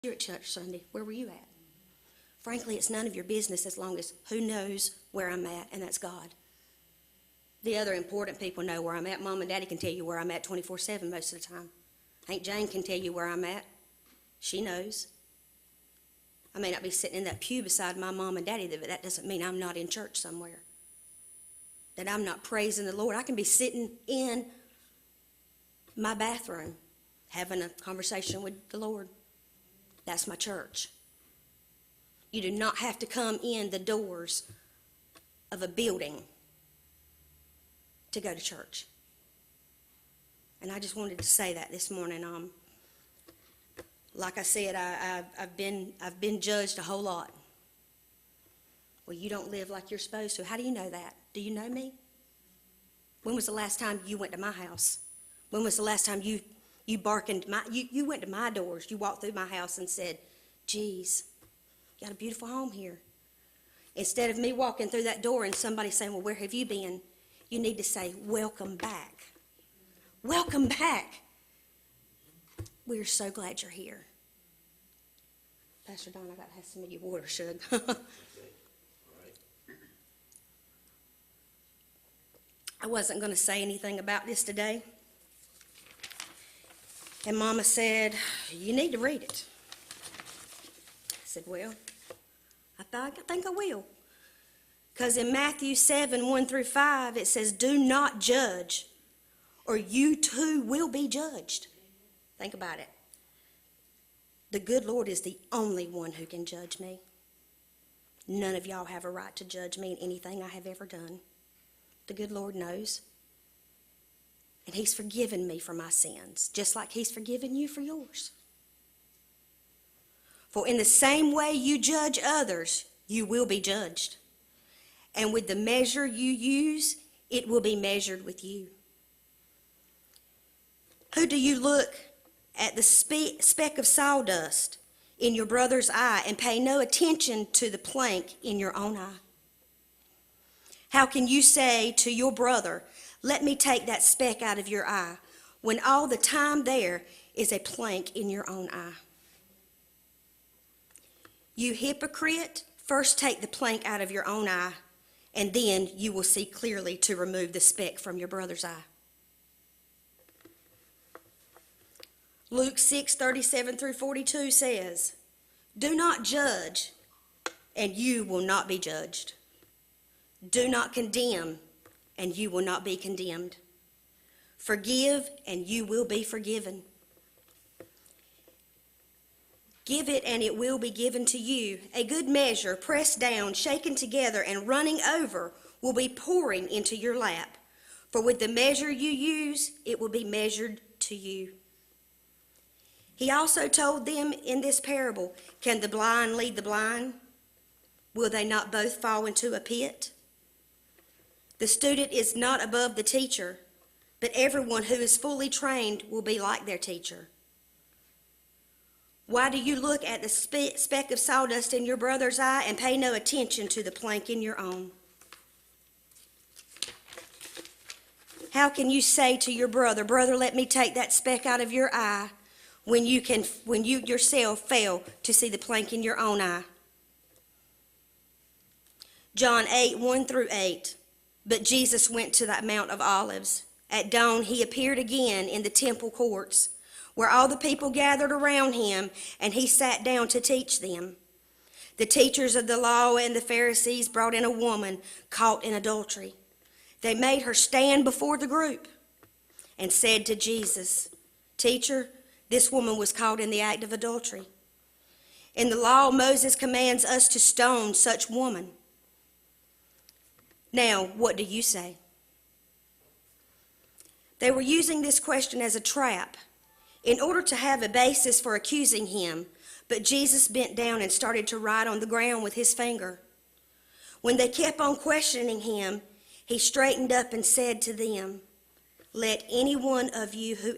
You're at church Sunday. Where were you at? Frankly, it's none of your business as long as who knows where I'm at, and that's God. The other important people know where I'm at. Mom and Daddy can tell you where I'm at 24/7 most of the time. Aunt Jane can tell you where I'm at. She knows. I may not be sitting in that pew beside my mom and daddy, but that doesn't mean I'm not in church somewhere, that I'm not praising the Lord. I can be sitting in my bathroom having a conversation with the Lord. That's my church. You do not have to come in the doors of a building to go to church. And I just wanted to say that this morning. Like I said, I've been judged a whole lot. Well, you don't live like you're supposed to. How do you know that? Do you know me? When was the last time you went to my house? When was the last time you you went to my doors, you walked through my house and said, geez, you got a beautiful home here. Instead of me walking through that door and somebody saying, well, where have you been? You need to say, welcome back. Welcome back. We're so glad you're here. Pastor Don, I got to have some of your water, Shug. I wasn't going to say anything about this today. And Mama said, you need to read it. I said, well, I think I will. Because in Matthew 7:1-5, it says, do not judge, or you too will be judged. Think about it. The good Lord is the only one who can judge me. None of y'all have a right to judge me in anything I have ever done. The good Lord knows. And he's forgiven me for my sins, just like he's forgiven you for yours. For in the same way you judge others, you will be judged. And with the measure you use, it will be measured with you. Who do you look at the speck of sawdust in your brother's eye and pay no attention to the plank in your own eye? How can you say to your brother, let me take that speck out of your eye, when all the time there is a plank in your own eye? You hypocrite, first take the plank out of your own eye, and then you will see clearly to remove the speck from your brother's eye. Luke 6:37-42 says, do not judge, and you will not be judged. Do not condemn, and you will not be condemned. Forgive, and you will be forgiven. Give it, and it will be given to you. A good measure, pressed down, shaken together, and running over, will be pouring into your lap. For with the measure you use, it will be measured to you. He also told them in this parable, can the blind lead the blind? Will they not both fall into a pit? The student is not above the teacher, but everyone who is fully trained will be like their teacher. Why do you look at the speck of sawdust in your brother's eye and pay no attention to the plank in your own? How can you say to your brother, brother, let me take that speck out of your eye, when you yourself fail to see the plank in your own eye? John 8:1-8. But Jesus went to the Mount of Olives. At dawn, he appeared again in the temple courts, where all the people gathered around him, and he sat down to teach them. The teachers of the law and the Pharisees brought in a woman caught in adultery. They made her stand before the group and said to Jesus, Teacher, this woman was caught in the act of adultery. In the law, Moses commands us to stone such woman. Now, what do you say? They were using this question as a trap in order to have a basis for accusing him, but Jesus bent down and started to write on the ground with his finger. When they kept on questioning him, he straightened up and said to them, let any one of you who